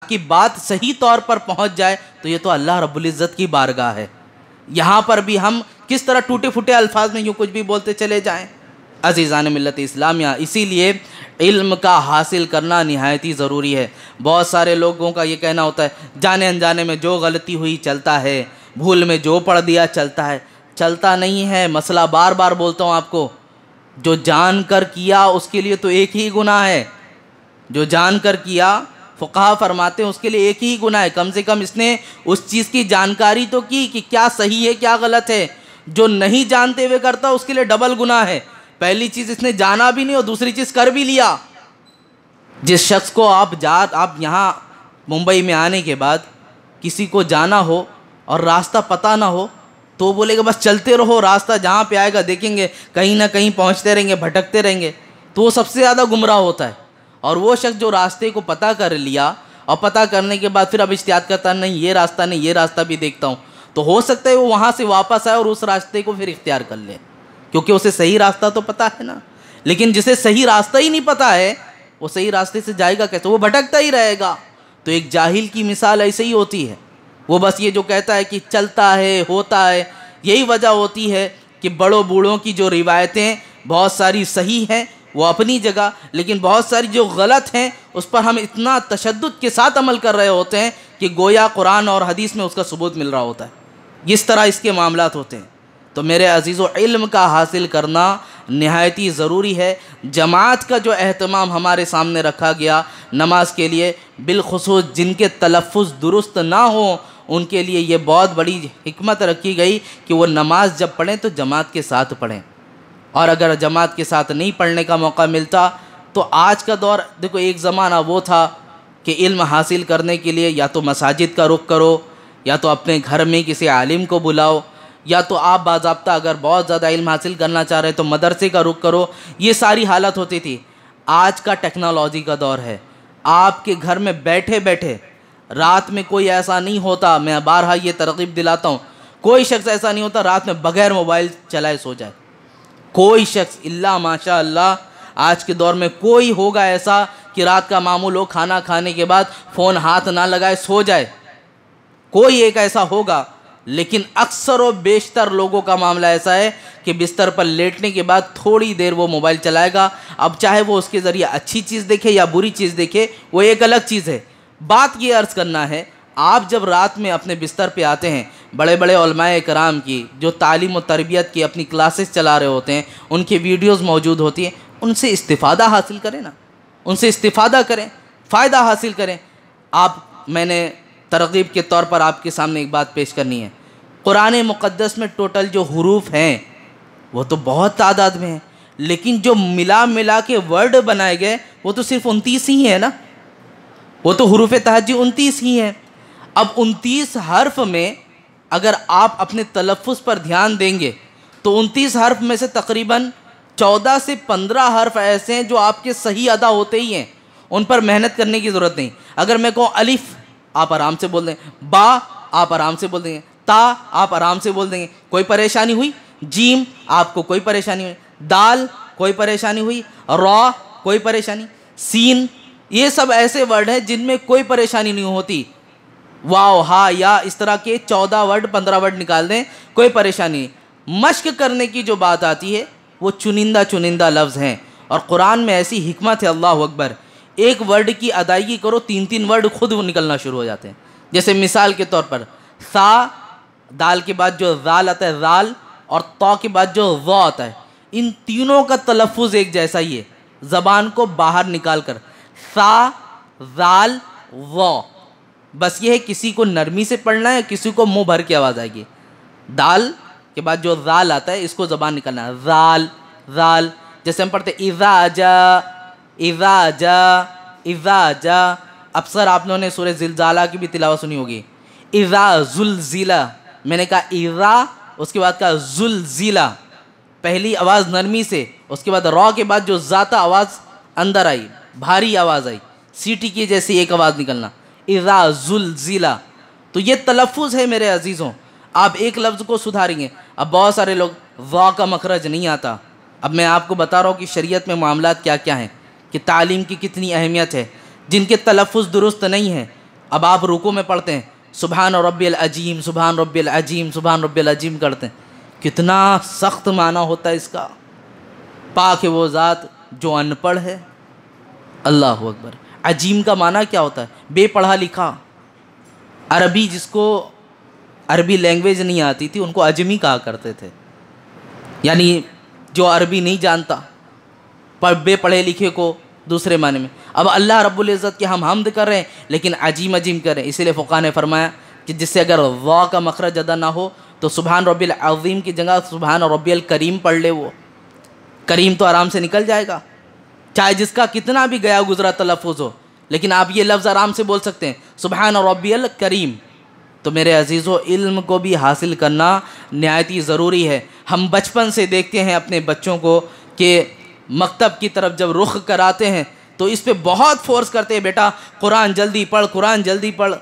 کی بات صحیح طور پر پہنچ جائے تو یہ تو اللہ رب العزت کی بارگاہ ہے. یہاں پر بھی ہم کس طرح ٹوٹے پھوٹے الفاظ میں یوں کچھ بھی بولتے چلے جائیں. عزیزان ملت اسلامیہ، اسی لیے علم کا حاصل کرنا نہایت ہی ضروری ہے. بہت سارے لوگوں کا یہ کہنا ہوتا ہے جانے انجانے میں جو غلطی ہوئی چلتا ہے، بھول میں جو پڑھ دیا چلتا ہے. چلتا نہیں ہے. مسئلہ بار بار بولتا ہوں آپ کو، جو جان کر کیا اس کے لیے تو ایک ہی گناہ ہے. جو جان کر کیا، فقہا فرماتے ہیں اس کے لیے ایک ہی گناہ ہے. کم سے کم اس نے اس چیز کی جانکاری تو کی کہ کیا صحیح ہے کیا غلط ہے. جو نہیں جانتے ہوئے کرتا اس کے لیے ڈبل گناہ ہے. پہلی چیز اس نے جانا بھی نہیں اور دوسری چیز کر بھی لیا. جس شخص کو آپ یہاں ممبئی میں آنے کے بعد کسی کو جانا ہو اور راستہ پتہ نہ ہو تو بولے گا بس چلتے رہو، راستہ جہاں پہ آئے گا دیکھیں گے کہیں نہ کہیں پہنچتے رہیں گے، بھٹکتے رہیں گے، تو وہ سب سے زیادہ گمراہ ہوتا ہے. اور وہ شخص جو راستے کو پتہ کر لیا اور پتہ کرنے کے بعد پھر اب احتیاط کرتا نہیں یہ راستہ نہیں یہ راستہ بھی دیکھتا ہوں، تو ہو سکتا ہے وہ وہاں سے واپس آئے اور اس راستے کو پھر اختیار کر لے، کیونکہ اسے صحیح راستہ تو پتہ ہے نا. لیکن جسے صحیح راستہ ہی نہیں پتہ ہے وہ صحیح راستے سے جائے گا کیسے؟ وہ بھٹکتا ہی رہے گا. تو ایک جاہل کی مثال ایسے ہی ہوتی ہے. وہ بس یہ جو کہتا ہے کہ چلتا ہے ہوتا ہے، یہی وجہ ہوتی ہے کہ بڑوں بوڑھوں کی جو روایتیں بہت ساری صحیح ہیں وہ اپنی جگہ، لیکن بہت ساری جو غلط ہیں اس پر ہم اتنا تشدد کے ساتھ عمل کر رہے ہوتے ہیں کہ گویا قرآن اور حدیث میں اس کا ثبوت مل رہا ہوتا ہے. اس طرح اس کے معاملات ہوتے ہیں. تو میرے عزیزو، علم کا حاصل کرنا نہایت ہی ضروری ہے. جماعت کا جو اہتمام ہمارے سامنے رکھا گیا نماز کے لیے، بالخصوص جن کے تلفظ درست نہ ہوں ان کے لیے یہ بہت بڑی حکمت رکھی گئی کہ وہ نماز جب پڑھیں تو جماعت کے ساتھ پڑھیں. اور اگر جماعت کے ساتھ نہیں پڑھنے کا موقع ملتا تو آج کا دور دیکھو، ایک زمانہ وہ تھا کہ علم حاصل کرنے کے لیے یا تو مساجد کا رخ کرو، یا تو اپنے گھر میں کسی عالم کو بلاؤ، یا تو آپ باضابطہ اگر بہت زیادہ علم حاصل کرنا چاہ رہے تو مدرسے کا رخ کرو. یہ ساری حالت ہوتی تھی. آج کا ٹیکنالوجی کا دور ہے. آپ کے گھر میں بیٹھے بیٹھے رات میں کوئی ایسا نہیں ہوتا، میں بارہا یہ ترغیب دلاتا ہوں، کوئی شخص ایسا نہیں ہوتا رات میں بغیر موبائل چلائے سو جائے. کوئی شخص الا ماشاء اللہ آج کے دور میں کوئی ہوگا ایسا کہ رات کا معمول ہو کھانا کھانے کے بعد فون ہاتھ نہ لگائے سو جائے. کوئی ایک ایسا ہوگا. لیکن اکثر و بیشتر لوگوں کا معاملہ ایسا ہے کہ بستر پر لیٹنے کے بعد تھوڑی دیر وہ موبائل چلائے گا. اب چاہے وہ اس کے ذریعے اچھی چیز دیکھے یا بری چیز دیکھے وہ ایک الگ چیز ہے. بات یہ عرض کرنا ہے، آپ جب رات میں اپنے بستر پہ آتے ہیں، بڑے بڑے علماء کرام کی جو تعلیم و تربیت کی اپنی کلاسز چلا رہے ہوتے ہیں، ان کی ویڈیوز موجود ہوتی ہیں، ان سے استفادہ حاصل کریں نا، ان سے استفادہ کریں، فائدہ حاصل کریں. میں نے ترغیب کے طور پر آپ کے سامنے ایک بات پیش کرنی ہے. قرآن مقدس میں ٹوٹل جو حروف ہیں وہ تو بہت تعداد میں ہیں، لیکن جو ملا کے ورڈ بنائے گئے وہ تو صرف 29 ہی ہیں نا. وہ تو حروف تہجی 29 ہی ہیں. اب 29 حرف میں اگر آپ اپنے تلفظ پر دھیان دیں گے تو 29 حرف میں سے تقریباً 14 سے 15 حرف ایسے ہیں جو آپ کے صحیح ادا ہوتے ہی ہیں، ان پر محنت کرنے کی ضرورت نہیں. اگر میں کہوں الف آپ آرام سے بول دیں، با آپ آرام سے بول دیں گے، تا آپ آرام سے بول دیں گے، کوئی پریشانی ہوئی؟ جیم آپ کو کوئی پریشانی ہوئی؟ دال کوئی پریشانی ہوئی؟ را کوئی پریشانی؟ سین، یہ سب ایسے ورڈ ہیں جن میں کوئی پریشانی نہیں ہوتی. واو ہا یا اس طرح کے 14 ورڈ 15 ورڈ نکال دیں کوئی پریشانی نہیں. مشق کرنے کی جو بات آتی ہے وہ چنندہ لفظ ہیں، اور قرآن میں ایسی حکمت ہے اللہ اکبر. ایک ورڈ کی ادائیگی کرو 3 ورڈ خود نکلنا شروع ہو جاتے ہیں. جیسے مثال کے طور پر سا، دال کے بعد جو ذال آتا ہے ذال، اور تا کے بعد جو ظا آتا ہے، ان تینوں کا تلفظ ایک جیسا ہی ہے. زبان کو باہر نکال کر سا ذال ظا، بس یہ ہے کسی کو نرمی سے پڑھنا ہے، کسی کو منہ بھر کے آواز آئے گی. دال کے بعد جو ذال آتا ہے اس کو زبان نکالنا ہے، ذال ذال. جیسے ہم پڑھتے اذا جا. اکثر آپ لوگوں نے سورہ زلزالہ کی بھی تلاوت سنی ہوگی. اذا زلزلہ، میں نے کہا اذا، اس کے بعد کہا زلزلہ، پہلی آواز نرمی سے، اس کے بعد را کے بعد جو ذاتہ آواز اندر آئی، بھاری آواز آئی، سیٹی کی جیسی ایک آواز نکلنا، اذا زلزلہ. تو یہ تلفظ ہے میرے عزیزوں. آپ ایک لفظ کو سدھاریں گے. اب بہت سارے لوگ وا کا مخرج نہیں آتا. اب میں آپ کو بتا رہا ہوں کہ شریعت میں معاملات کیا کیا ہیں، کہ تعلیم کی کتنی اہمیت ہے. جن کے تلفظ درست نہیں ہیں اب آپ رکوع میں پڑھتے ہیں سبحان ربی العظیم، سبحان ربی العظیم، سبحان ربی العظیم کرتے ہیں، کتنا سخت معنی ہوتا ہے اس کا۔ پاک ہے وہ ذات جو ان پڑھ ہے۔ اللہ اکبر۔ عجیم کا معنی کیا ہوتا ہے؟ بے پڑھا لکھا۔ عربی، جس کو عربی لینگویج نہیں آتی تھی ان کو عجمی کہا کرتے تھے، یعنی جو عربی نہیں جانتا، پر بے پڑھے لکھے کو دوسرے معنی میں۔ اب اللہ رب العزت کی ہم حمد کر رہے ہیں لیکن عجیم کر رہے ہیں، اسی لیے فقہاء نے فرمایا کہ جس سے اگر وا کا مخرج ادا نہ ہو تو سبحان ربی العظیم کی جگہ سبحان ربی الکریم پڑھ لے، وہ کریم تو آرام سے نکل جائے گا، چاہے جس کا کتنا بھی گیا گزرا تلفظ ہو، لیکن آپ یہ لفظ آرام سے بول سکتے ہیں سبحان ربی الکریم۔ تو میرے عزیزو، علم کو بھی حاصل کرنا نہایت ہی ضروری ہے۔ ہم بچپن سے دیکھتے ہیں اپنے بچوں کو کہ مکتب کی طرف جب رخ کراتے ہیں تو اس پہ بہت فورس کرتے ہیں، بیٹا قرآن جلدی پڑھ، قرآن جلدی پڑھ،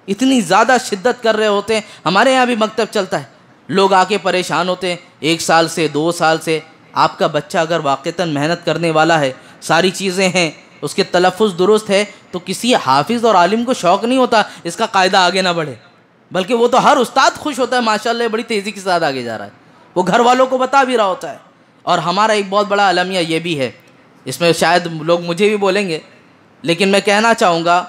اتنی زیادہ شدت کر رہے ہوتے ہیں۔ ہمارے یہاں بھی مکتب چلتا ہے، لوگ آ کے پریشان ہوتے ہیں 1 سال سے 2 سال سے۔ آپ کا بچہ اگر واقعتاً محنت کرنے والا ہے، ساری چیزیں ہیں، اس کے تلفظ درست ہے، تو کسی حافظ اور عالم کو شوق نہیں ہوتا اس کا قاعدہ آگے نہ بڑھے، بلکہ وہ تو ہر استاد خوش ہوتا ہے، ماشاءاللہ بڑی تیزی کے ساتھ آگے جا رہا ہے، وہ گھر والوں کو بتا بھی رہا ہوتا ہے۔ اور ہمارا ایک بہت بڑا المیہ یہ بھی ہے، اس میں شاید لوگ مجھے بھی بولیں گے، لیکن میں کہنا چاہوں گا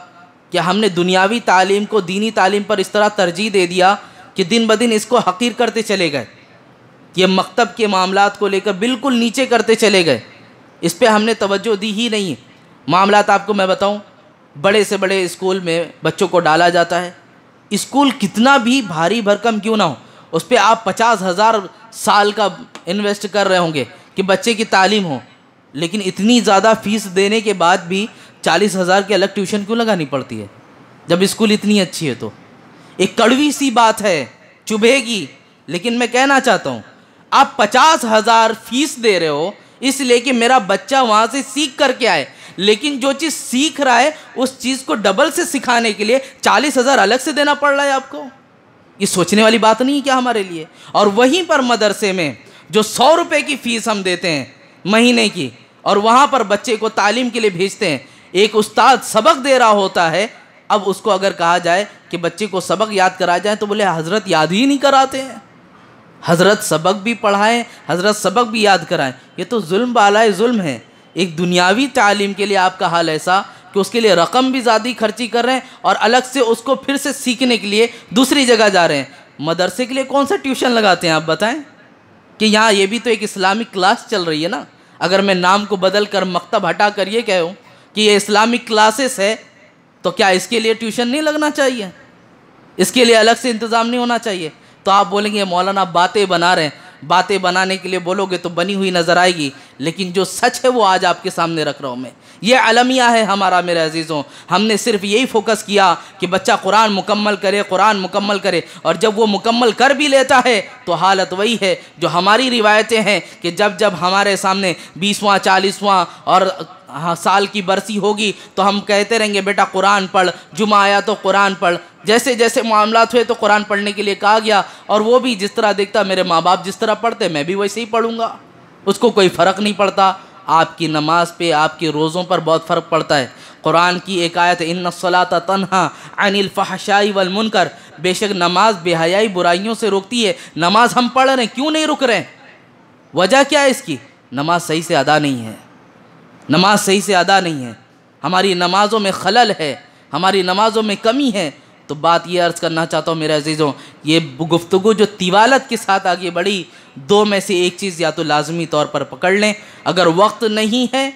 کہ ہم نے دنیاوی تعلیم کو دینی تعلیم پر اس طرح ترجیح دے دیا کہ دن بدن اس کو حقیر کرتے چلے گئے، یہ مکتب کے معاملات کو لے کر بالکل نیچے کرتے چلے گئے، اس پہ ہم نے توجہ دی ہی نہیں۔ معاملات آپ کو میں بتاؤں، بڑے سے بڑے اسکول میں بچوں کو ڈالا جاتا ہے، اسکول کتنا بھی بھاری بھرکم کیوں نہ ہو، اس پہ آپ 50,000 سال کا انویسٹ کر رہے ہوں گے کہ بچے کی تعلیم ہو، لیکن اتنی زیادہ فیس دینے کے بعد بھی 40,000 کی الگ ٹیوشن کیوں لگانی پڑتی ہے جب اسکول اتنی اچھی ہے؟ تو ایک کڑوی سی بات ہے، چبھے گی، لیکن میں کہنا چاہتا ہوں آپ 50,000 فیس دے رہے ہو اس لیے کہ میرا بچہ وہاں سے سیکھ کر کے آئے، لیکن جو چیز سیکھ رہا ہے اس چیز کو ڈبل سے سکھانے کے لیے 40,000 الگ سے دینا پڑ رہا ہے آپ کو۔ یہ سوچنے والی بات نہیں کیا ہمارے لیے؟ اور وہیں پر مدرسے میں جو 100 روپے کی فیس ہم دیتے ہیں مہینے کی، اور وہاں پر بچے کو تعلیم کے لیے بھیجتے ہیں، ایک استاد سبق دے رہا ہوتا ہے، اب اس کو اگر کہا جائے کہ بچے کو سبق یاد کرا جائے تو بولے حضرت یاد ہی نہیں کراتے ہیں، حضرت سبق بھی پڑھائیں، حضرت سبق بھی یاد کرائیں، یہ تو ظلم بالائے ظلم ہے۔ ایک دنیاوی تعلیم کے لیے آپ کا حال ایسا کہ اس کے لیے رقم بھی زیادہ خرچی کر رہے ہیں اور الگ سے اس کو پھر سے سیکھنے کے لیے دوسری جگہ جا رہے ہیں۔ مدرسے کے لیے کون سا ٹیوشن لگاتے ہیں آپ بتائیں؟ کہ یہاں یہ بھی تو ایک اسلامک کلاس چل رہی ہے نا، اگر میں نام کو بدل کر مکتب ہٹا کر یہ کہوں کہ یہ اسلامک کلاسز ہے تو کیا اس کے لیے ٹیوشن نہیں لگنا چاہیے؟ اس کے لیے الگ سے انتظام نہیں ہونا چاہیے؟ تو آپ بولیں گے مولانا باتیں بنا رہے ہیں، باتیں بنانے کے لیے بولو گے تو بنی ہوئی نظر آئے گی، لیکن جو سچ ہے وہ آج آپ کے سامنے رکھ رہا ہوں میں۔ یہ المیہ ہے ہمارا میرے عزیزوں، ہم نے صرف یہی فوکس کیا کہ بچہ قرآن مکمل کرے، قرآن مکمل کرے، اور جب وہ مکمل کر بھی لیتا ہے تو حالت وہی ہے جو ہماری روایتیں ہیں کہ جب جب ہمارے سامنے 20واں 40واں اور سال کی برسی ہوگی تو ہم کہتے رہیں گے بیٹا قرآن پڑھ، جمعہ آیا تو قرآن پڑھ، جیسے جیسے معاملات ہوئے تو قرآن پڑھنے کے لیے کہا گیا، اور وہ بھی جس طرح دیکھتا میرے ماں باپ جس طرح پڑھتے میں بھی ویسے ہی پڑھوں گا، اس کو کوئی فرق نہیں پڑتا۔ آپ کی نماز پہ، آپ کے روزوں پر بہت فرق پڑتا ہے۔ قرآن کی ایک آیت ہے ان الصلاۃ تنہی عن الفحشاء والمنکر، بے شک نماز بے حیائی برائیوں سے روکتی ہے۔ نماز ہم پڑھ رہے ہیں، کیوں نہیں رک رہے؟ وجہ کیا ہے اس کی؟ نماز صحیح سے ادا نہیں ہے، نماز صحیح سے ادا نہیں ہے، ہماری نمازوں میں خلل ہے، ہماری نمازوں میں کمی ہے۔ تو بات یہ عرض کرنا چاہتا ہوں میرے عزیزوں، یہ گفتگو جو طوالت کے ساتھ آگے بڑھی، 2 میں سے ایک چیز یا تو لازمی طور پر پکڑ لیں، اگر وقت نہیں ہے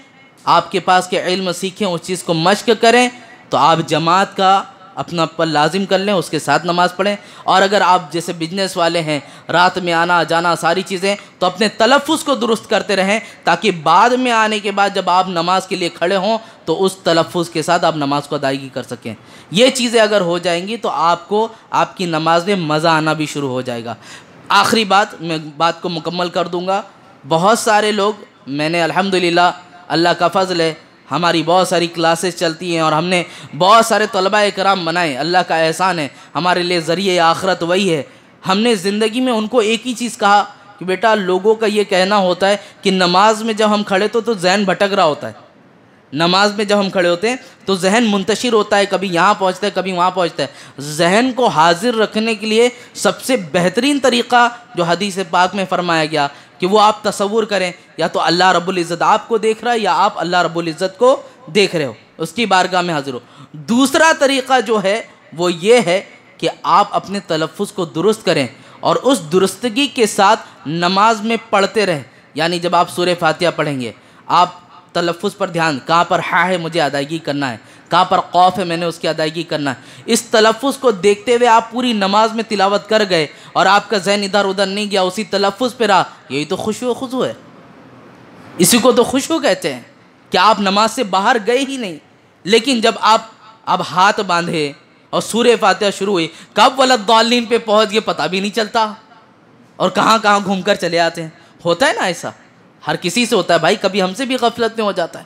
آپ کے پاس کہ علم سیکھیں، اس چیز کو مشق کریں، تو آپ جماعت کا اپنا پر لازم کر لیں، اس کے ساتھ نماز پڑھیں۔ اور اگر آپ جیسے بزنس والے ہیں، رات میں آنا جانا ساری چیزیں، تو اپنے تلفظ کو درست کرتے رہیں تاکہ بعد میں آنے کے بعد جب آپ نماز کے لیے کھڑے ہوں تو اس تلفظ کے ساتھ آپ نماز کو ادائیگی کر سکیں۔ یہ چیزیں اگر ہو جائیں گی تو آپ کو آپ کی نماز میں مزہ آنا بھی شروع ہو جائے گا۔ آخری بات، میں بات کو مکمل کر دوں گا، بہت سارے لوگ، میں نے الحمدللہ اللہ کا فضل ہے، ہماری بہت ساری کلاسز چلتی ہیں اور ہم نے بہت سارے طلباء کرام بنائے، اللہ کا احسان ہے، ہمارے لیے ذریعہ آخرت وہی ہے۔ ہم نے زندگی میں ان کو ایک ہی چیز کہا کہ بیٹا لوگوں کا یہ کہنا ہوتا ہے کہ نماز میں جب ہم کھڑے تو ذہن بھٹک رہا ہوتا ہے، نماز میں جب ہم کھڑے ہوتے ہیں تو ذہن منتشر ہوتا ہے، کبھی یہاں پہنچتا ہے کبھی وہاں پہنچتا ہے۔ ذہن کو حاضر رکھنے کے لیے سب سے بہترین طریقہ جو حدیث پاک میں فرمایا گیا کہ وہ آپ تصور کریں، یا تو اللہ رب العزت آپ کو دیکھ رہا ہے یا آپ اللہ رب العزت کو دیکھ رہے ہو، اس کی بارگاہ میں حاضر ہو۔ دوسرا طریقہ جو ہے وہ یہ ہے کہ آپ اپنے تلفظ کو درست کریں اور اس درستگی کے ساتھ نماز میں پڑھتے رہیں۔ یعنی جب آپ سورہ فاتحہ پڑھیں گے، آپ تلفظ پر دھیان، کہاں پر ہا ہے مجھے ادائیگی کرنا ہے، کہاں پر قوف ہے میں نے اس کی ادائیگی کرنا ہے۔ اس تلفظ کو دیکھتے ہوئے آپ پوری نماز میں تلاوت کر گئے اور آپ کا ذہن ادھر ادھر نہیں گیا، اسی تلفظ پہ رہا، یہی تو خشوع و خضوع ہے، اسی کو تو خشوع کہتے ہیں کہ آپ نماز سے باہر گئے ہی نہیں۔ لیکن جب آپ اب ہاتھ باندھے اور سورہ فاتحہ شروع ہوئی، کب ولضالین پہ پہنچ گئے پتہ بھی نہیں چلتا، اور کہاں کہاں گھوم کر چلے آتے ہیں۔ ہوتا ہے نا ایسا، ہر کسی سے ہوتا ہے بھائی، کبھی ہم سے بھی غفلت میں ہو جاتا ہے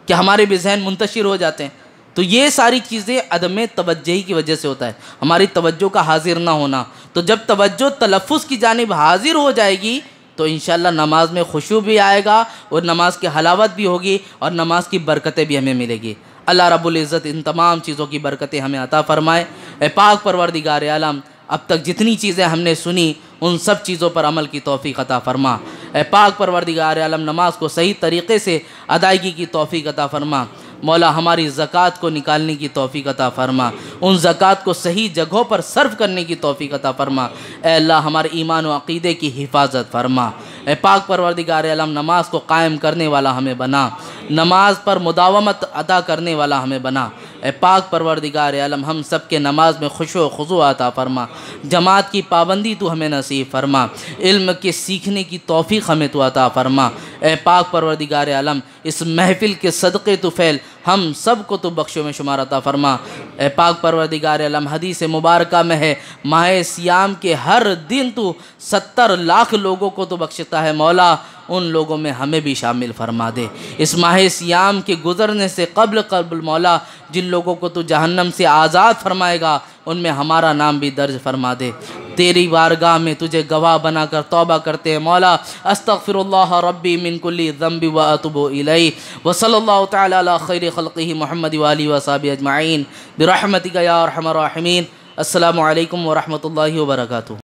کہ ہمارے بھی ذہن منتشر ہو جاتے ہیں۔ تو یہ ساری چیزیں عدم توجہی کی وجہ سے ہوتا ہے، ہماری توجہ کا حاضر نہ ہونا۔ تو جب توجہ تلفظ کی جانب حاضر ہو جائے گی تو انشاءاللہ نماز میں خشوع بھی آئے گا اور نماز کی حلاوت بھی ہوگی اور نماز کی برکتیں بھی ہمیں ملے گی۔ اللہ رب العزت ان تمام چیزوں کی برکتیں ہمیں عطا فرمائے۔ اے پاک پروردگار عالم، اب تک جتنی چیزیں ہم نے سنی ان سب چیزوں پر عمل کی توفیق عطا فرما۔ اے پاک پروردگار عالم، نماز کو صحیح طریقے سے ادائیگی کی توفیق عطا فرما۔ مولا ہماری زکوٰۃ کو نکالنے کی توفیق عطا فرما، ان زکوٰۃ کو صحیح جگہوں پر صرف کرنے کی توفیق عطا فرما۔ اے اللہ ہمارے ایمان و عقیدے کی حفاظت فرما۔ اے پاک پروردگار عالم، نماز کو قائم کرنے والا ہمیں بنا، نماز پر مداومت ادا کرنے والا ہمیں بنا۔ اے پاک پروردگار عالم، ہم سب کے نماز میں خشوع و خضوع عطا فرما، جماعت کی پابندی تو ہمیں نصیب فرما، علم کے سیکھنے کی توفیق ہمیں تو عطا فرما۔ اے پاک پروردگار عالم، اس محفل کے صدقے تو فعل ہم سب کو تو بخشوں میں شمار عطا فرما۔ اے پاک پروردگار عالم، حدیث مبارکہ میں ہے ماہ سیام کے ہر دن تو 70 لاکھ لوگوں کو تو بخشتا ہے، مولا ان لوگوں میں ہمیں بھی شامل فرما دے۔ اس ماہ سیام کے گزرنے سے قبل مولا جن لوگوں کو تو جہنم سے آزاد فرمائے گا ان میں ہمارا نام بھی درج فرما دے۔ تیری بارگاہ میں تجھے گواہ بنا کر توبہ کرتے ہیں مولا، استغفر اللہ ربی من کل ذنب و اتوب الیہ، وصلی اللہ تعالی علی خیر خلقہ محمد وآلہ وصحبہ اجمعین برحمتک یا ارحم الراحمین۔ السلام علیکم ورحمۃ اللہ وبرکاتہ۔